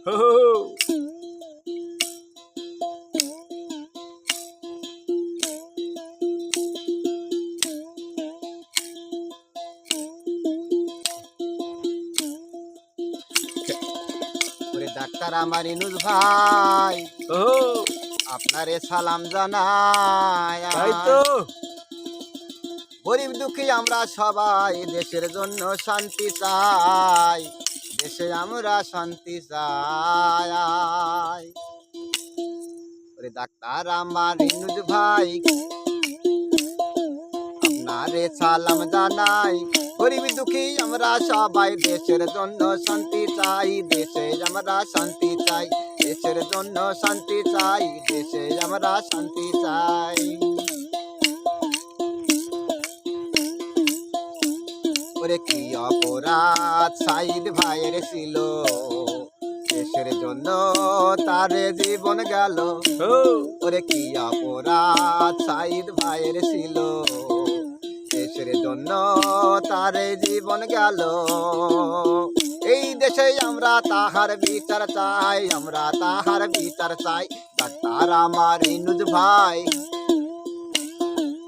হো হো হো। ওরে ডাক্তার আমার ইনুস ভাই, ওহো, আপনারে সালাম জানাই। তাই তো। গরিব দুঃখী আমরা সবাই দেশের জন্য শান্তি চাই, দেশে আমরা শান্তি চাই। ওরে ডাক্তার আমার ইনুস ভাই, আপনারে সালাম জানাই। গরিব দুঃখী আমরা সবাই দেশের জন্য শান্তি চাই, দেশে আমরা শান্তি চাই, দেশের জন্য শান্তি চাই, দেশে আমরা শান্তি চাই। ওরে কি অপরাধ সাইদ ভাইয়ের ছিল, দেশের জন্য তার জীবন গেল। হো, ওরে কি অপরাধ সাইদ ভাইয়ের ছিল, দেশের জন্য তার জীবন গেল। এই দেশে আমরা তাহার বিচার চাই, আমরা তাহার বিচার চাই। ডাক্তার আমার ইনুস ভাই,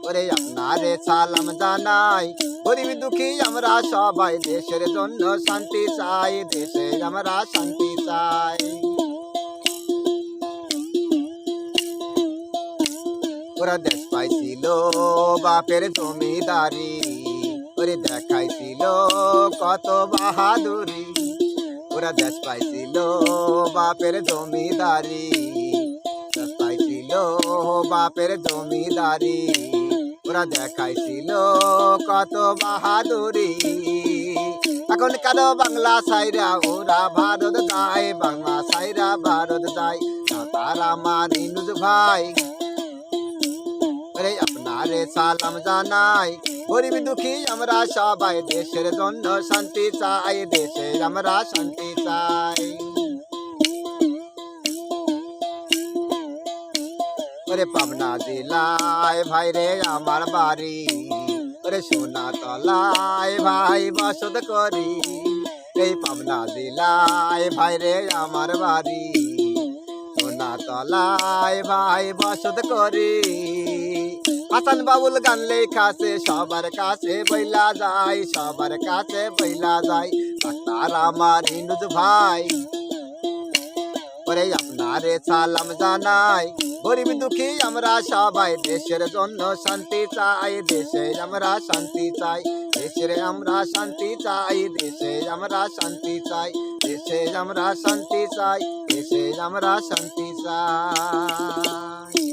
ওরে আপনারে সালাম জানাই। গরিব দুঃখী আমরা সবাই দেশের জন্য শান্তি চাই, দেশে আমরা শান্তি চাই। ওরা দেশ পাইছিল বাপের জমিদারি, ওরে দেখাইছিল কত বাহাদুরি। ওরা দেশ পাইছিল বাপের জমিদারি, দেশ পাইছিল বাপের জমিদারি। ওরা দেখাইছিল কত বাহাদুরি। এখন কেন বাংলা সাইরা ওরা ভারত যায়, বাংলা সাইরা ভারত যায়। তার আমার ইনুস ভাই, ওরে আপনারে সালাম জানাই। গরিব দুঃখী আমরা সবাই দেশের জন্য শান্তি চাই, দেশে আমরা শান্তি চাই। ওরে পাবনা জেলায় ভাই রে আমার বাড়ি, ওরে সোনা তলায় ভাই বসত করি। এই পাবনা জেলায় ভাই রে আমার বাড়ি, সোনা তলায় ভাই বসত করি। হাসান বাবুল গান লেখাছে সবার কাছে বইলা যায়, সবার কাছে বইলা যায়। ডাক্তার আমার ইনুস ভাই, ওরে আপনারে সালাম জানাই। গরিব দুঃখী আমরা সবাই দেশের জন্য শান্তি চাই, দেশে আমরা শান্তি চাই, দেশে আমরা শান্তি চাই, দেশে আমরা শান্তি চাই, দেশে আমরা শান্তি চাই, দেশে আমরা শান্তি চাই।